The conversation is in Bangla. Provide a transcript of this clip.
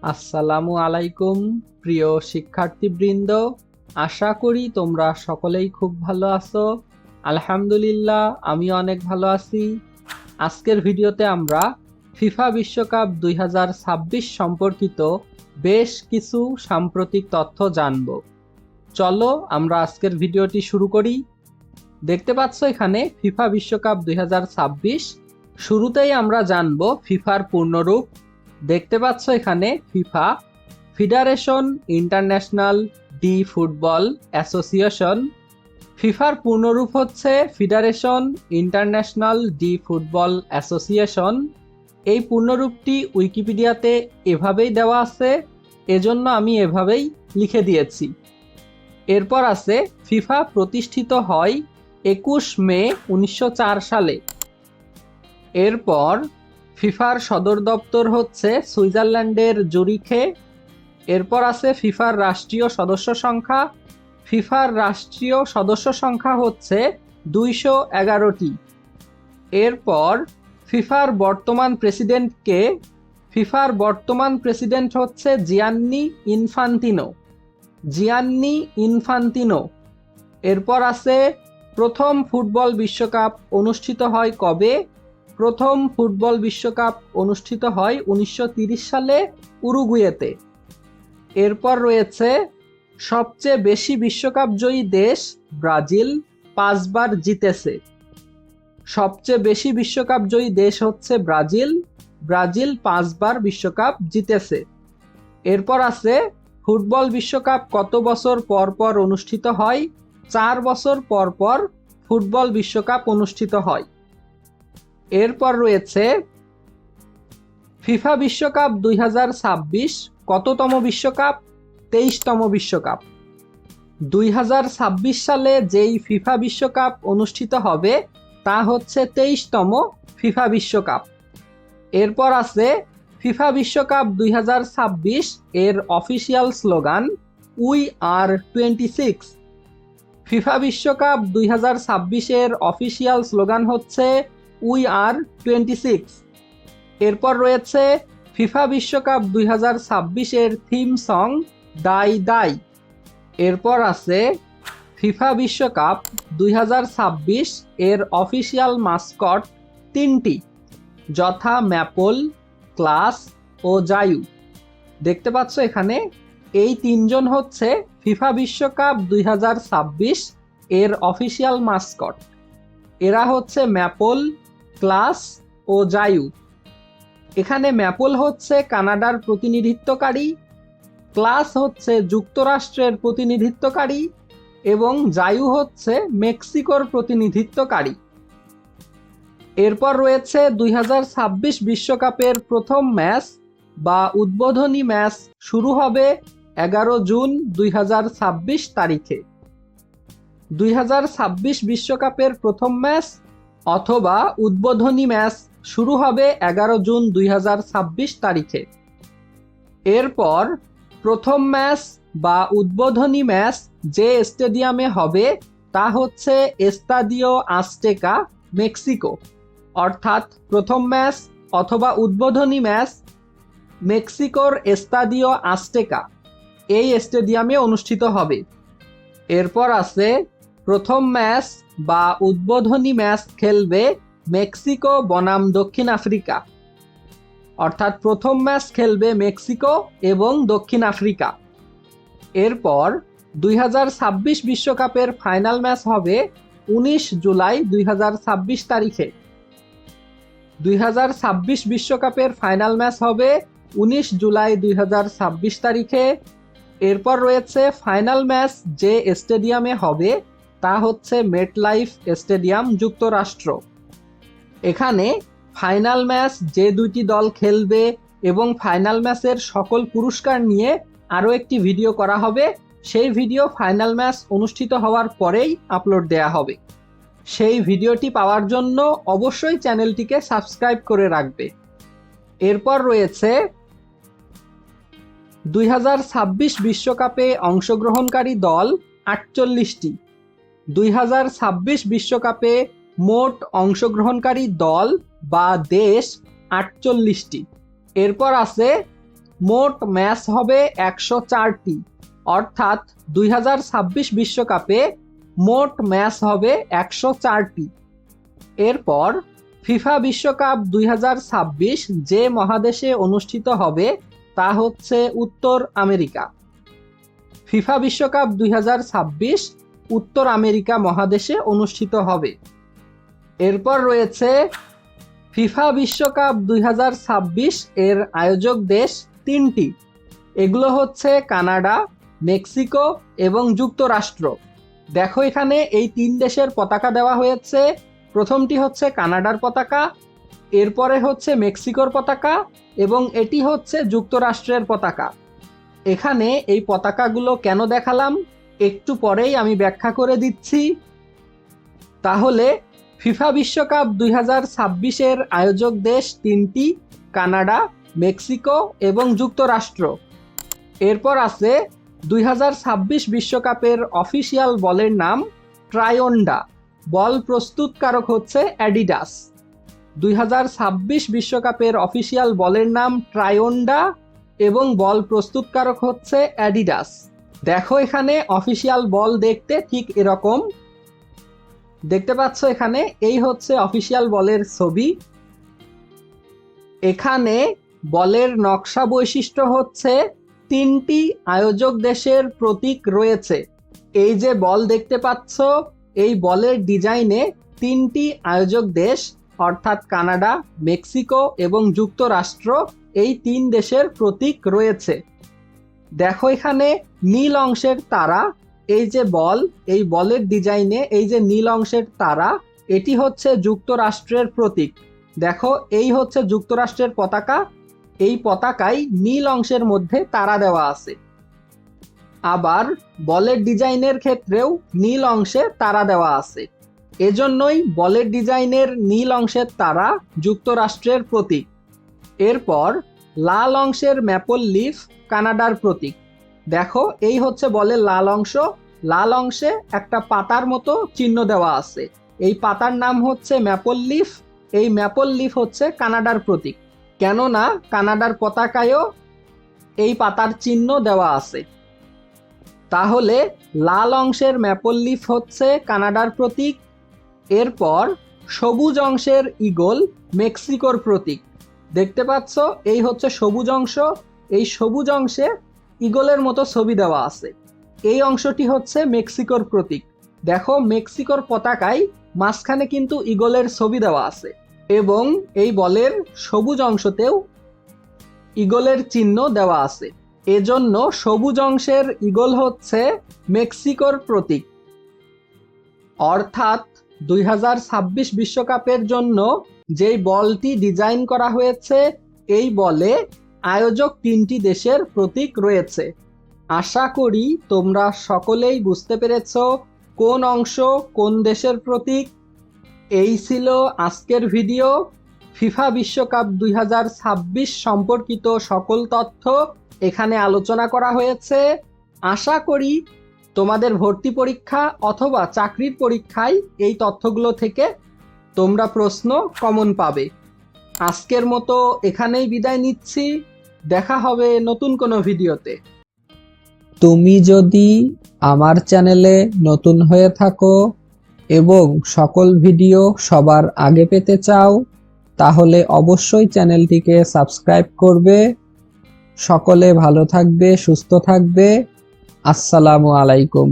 আসসালামু আলাইকুম প্রিয় শিক্ষার্থীবৃন্দ, আশা করি তোমরা সকলেই খুব ভালো আছো। আলহামদুলিল্লাহ, আমি অনেক ভালো আছি। আজকের ভিডিওতে আমরা ফিফা বিশ্বকাপ 2026 সম্পর্কিত বেশ কিছু সাম্প্রতিক তথ্য জানব। চলো আমরা আজকের ভিডিওটি শুরু করি। দেখতে পাচ্ছ এখানে ফিফা বিশ্বকাপ 2026। শুরুতেই আমরা জানব ফিফার পূর্ণরূপ। দেখতে পাচ্ছ এখানে FIFA federation international D football association. ফিফার পূর্ণরূপ হচ্ছে federation international D football association. এই পূর্ণরূপটি উইকিপিডিয়াতে এভাবেই দেওয়া আছে, এজন্য আমি এভাবেই লিখে দিয়েছি। এরপর আছে ফিফা প্রতিষ্ঠিত হয় 21 মে 1904 সালে। এরপর ফিফার সদর দপ্তর হচ্ছে সুইজারল্যান্ডের জুরিখে। এরপর আছে ফিফার রাষ্ট্রীয় সদস্য সংখ্যা। ফিফার রাষ্ট্রীয় সদস্য সংখ্যা হচ্ছে 211টি। এরপর ফিফার বর্তমান প্রেসিডেন্ট কে? ফিফার বর্তমান প্রেসিডেন্ট হচ্ছে জিয়ান্নি ইনফান্তিনো। Gianni Infantino. এরপর আছে প্রথম ফুটবল বিশ্বকাপ অনুষ্ঠিত হয় কবে? প্রথম ফুটবল বিশ্বকাপ অনুষ্ঠিত হয় 1930 সালে উরুগুয়েতে। এরপর রয়েছে সবচেয়ে বেশি বিশ্বকাপ জয়ী দেশ ব্রাজিল, 5 বার জিতেছে। সবচেয়ে বেশি বিশ্বকাপ জয়ী দেশ হচ্ছে ব্রাজিল। ব্রাজিল 5 বার বিশ্বকাপ জিতেছে। এরপর আছে ফুটবল বিশ্বকাপ কত বছর পর পর অনুষ্ঠিত হয়? 4 বছর পর পর ফুটবল বিশ্বকাপ অনুষ্ঠিত হয়। এরপর রয়েছে ফিফা বিশ্বকাপ 2026 কততম বিশ্বকাপ? 23তম বিশ্বকাপ। 2026 সালে যেই ফিফা বিশ্বকাপ অনুষ্ঠিত হবে তা হচ্ছে 23তম ফিফা বিশ্বকাপ। এরপর আছে ফিফা বিশ্বকাপ 2026 এর official slogan we are 26। FIFA বিশ্বকাপ 2026 এর অফিসিয়াল স্লোগান হচ্ছে উই আর 26। এরপর রয়েছে ফিফা বিশ্বকাপ 2026 এর থিম সং দাই দাই। এরপর আছে ফিফা বিশ্বকাপ 2026 এর অফিসিয়াল মাস্কট 3টি, যথা ম্যাপল, ক্লাস ও জায়ু। দেখতে পাচ্ছ এখানে এই 3জন হচ্ছে ফিফা বিশ্বকাপ 2026 এর অফিসিয়াল মাস্কট। এরা হচ্ছে ম্যাপল, ক্লাস ও জায়ু। এখানে ম্যাপল হচ্ছে কানাডার প্রতিনিধিত্বকারী, ক্লাস হচ্ছে যুক্তরাষ্ট্রের প্রতিনিধিত্বকারী এবং জায়ু হচ্ছে মেক্সিকোর প্রতিনিধিত্বকারী। এরপর রয়েছে 2026 বিশ্বকাপের প্রথম ম্যাচ বা উদ্বোধনী ম্যাচ শুরু হবে 11 জুন 2026 তারিখে। 2026 বিশ্বকাপের প্রথম ম্যাচ অথবা উদ্বোধনী ম্যাচ শুরু হবে 11 জুন 2026 তারিখে। এরপর প্রথম ম্যাচ বা উদ্বোধনী ম্যাচ যে স্টেডিয়ামে হবে তা হচ্ছে এস্তাদিও আজটেকা, মেক্সিকো। অর্থাৎ প্রথম ম্যাচ অথবা উদ্বোধনী ম্যাচ মেক্সিকোর এস্তাদিও আজটেকা এই স্টেডিয়ামে অনুষ্ঠিত হবে। এরপর আছে প্রথম ম্যাচ বা উদ্বোধনী ম্যাচ খেলবে মেক্সিকো বনাম দক্ষিণ আফ্রিকা। অর্থাৎ প্রথম ম্যাচ খেলবে মেক্সিকো এবং দক্ষিণ আফ্রিকা। এরপর 2026 বিশ্বকাপের ফাইনাল ম্যাচ হবে 19 জুলাই 2026 তারিখে। 2026 বিশ্বকাপের ফাইনাল ম্যাচ হবে 19 জুলাই 2026 তারিখে। এরপর রয়েছে ফাইনাল ম্যাচ যে স্টেডিয়ামে হবে তা হচ্ছে মেটলাইফ স্টেডিয়াম, যুক্তরাষ্ট্র। এখানে ফাইনাল ম্যাচ যে 2টি দল খেলবে এবং ফাইনাল ম্যাচের সকল পুরস্কার নিয়ে আরও একটি ভিডিও করা হবে। সেই ভিডিও ফাইনাল ম্যাচ অনুষ্ঠিত হওয়ার পরেই আপলোড দেয়া হবে। সেই ভিডিওটি পাওয়ার জন্য অবশ্যই চ্যানেলটিকে সাবস্ক্রাইব করে রাখবে। এরপর রয়েছে 2026 বিশ্বকাপে অংশগ্রহণকারী দল 48টি। 2026 বিশ্বকাপে মোট অংশগ্রহণকারী দল বা দেশ 48টি। এরপর আছে মোট ম্যাচ হবে 104টি, অর্থাৎ 2026 বিশ্বকাপে মোট ম্যাচ হবে 104টি। এরপর ফিফা বিশ্বকাপ 2026 যে মহাদেশে অনুষ্ঠিত হবে তা হচ্ছে উত্তর আমেরিকা। ফিফা বিশ্বকাপ 2026 উত্তর আমেরিকা মহাদেশে অনুষ্ঠিত হবে। এরপর রয়েছে ফিফা বিশ্বকাপ 2026 এর আয়োজক দেশ 3টি। এগুলো হচ্ছে কানাডা, মেক্সিকো এবং যুক্তরাষ্ট্র। দেখো এখানে এই 3 দেশের পতাকা দেওয়া হয়েছে। প্রথমটি হচ্ছে কানাডার পতাকা, এরপরে হচ্ছে মেক্সিকোর পতাকা এবং এটি হচ্ছে যুক্তরাষ্ট্রের পতাকা। এখানে এই পতাকাগুলো কেন দেখালাম একটু পরেই আমি ব্যাখ্যা করে দিচ্ছি। তাহলে ফিফা বিশ্বকাপ 2026 এর আয়োজক দেশ 3টি, কানাডা, মেক্সিকো এবং যুক্তরাষ্ট্র। এরপর আছে 2026 বিশ্বকাপের অফিসিয়াল বলের নাম ট্রায়োন্ডা, বল প্রস্তুতকারক হচ্ছে অ্যাডিডাস। 2026 বিশ্বকাপের অফিসিয়াল বলের নাম ট্রায়োন্ডা এবং বল প্রস্তুতকারক হচ্ছে অ্যাডিডাস। দেখো এখানে অফিসিয়াল বল দেখতে ঠিক এরকম দেখতে পাচ্ছ। এখানে এই হচ্ছে অফিসিয়াল বলের ছবি। এখানে বলের নকশা বৈশিষ্ট্য হচ্ছে 3টি আয়োজক দেশের প্রতীক রয়েছে। এই যে বল দেখতে পাচ্ছ, এই বলের ডিজাইনে 3টি আয়োজক দেশ অর্থাৎ কানাডা, মেক্সিকো এবং যুক্তরাষ্ট্র, এই 3 দেশের প্রতীক রয়েছে। দেখো এখানে নীল অংশের তারা, এই যে বল, এই বলের ডিজাইনে এই যে নীল অংশের তারা, এটি হচ্ছে যুক্তরাষ্ট্রের প্রতীক। দেখো এই হচ্ছে যুক্তরাষ্ট্রের পতাকা, এই পতাকায় নীল অংশের মধ্যে তারা দেওয়া আছে। আবার বলের ডিজাইনের ক্ষেত্রেও নীল অংশে তারা দেওয়া আছে, এজন্যই বলের ডিজাইনের নীল অংশের তারা যুক্তরাষ্ট্রের প্রতীক। এরপর লাল অংশের ম্যাপল লিফ কানাডার প্রতীক। দেখো এই হচ্ছে বলের লাল অংশ, লাল অংশে একটা পাতার মতো চিহ্ন দেওয়া আছে, এই পাতার নাম হচ্ছে ম্যাপল লিফ। এই ম্যাপল লিফ হচ্ছে কানাডার প্রতীক, কেননা কানাডার পতাকায়ও এই পাতার চিহ্ন দেওয়া আছে। তাহলে লাল অংশের ম্যাপল লিফ হচ্ছে কানাডার প্রতীক। এরপর সবুজ অংশের ঈগল মেক্সিকোর প্রতীক। দেখতে পাচ্ছ এই হচ্ছে সবুজ অংশ, এই সবুজ অংশে ঈগলের মতো ছবি দেওয়া আছে, এই অংশটি হচ্ছে মেক্সিকোর প্রতীক। দেখো মেক্সিকোর পতাকায় মাঝখানে কিন্তু ঈগলের ছবি দেওয়া আছে এবং এই বলের সবুজ অংশতেও ঈগলের চিহ্ন দেওয়া আছে, এজন্য সবুজ অংশের ঈগল হচ্ছে মেক্সিকোর প্রতীক। অর্থাৎ 2026 বিশ্বকাপের জন্য যেই বলটি ডিজাইন করা হয়েছে, এই বলে আয়োজক 3টি দেশের প্রতীক রয়েছে। আশা করি তোমরা সকলেই বুঝতে পেরেছ কোন অংশ কোন দেশের প্রতীক। এই ছিল আজকের ভিডিও। ফিফা বিশ্বকাপ 2026 সম্পর্কিত সকল তথ্য এখানে আলোচনা করা হয়েছে। আশা করি তোমাদের ভর্তি পরীক্ষা অথবা চাকরির পরীক্ষায় এই তথ্যগুলো থেকে তোমরা প্রশ্ন কমন পাবে। আজকের মতো এখানেই বিদায় নিচ্ছি, দেখা হবে নতুন কোনো ভিডিওতে। তুমি যদি আমার চ্যানেলে নতুন হয়ে থাকো এবং সকল ভিডিও সবার আগে পেতে চাও, তাহলে অবশ্যই চ্যানেলটিকে সাবস্ক্রাইব করবে। সকলে ভালো থাকবে, সুস্থ থাকবে। আসসালামু আলাইকুম।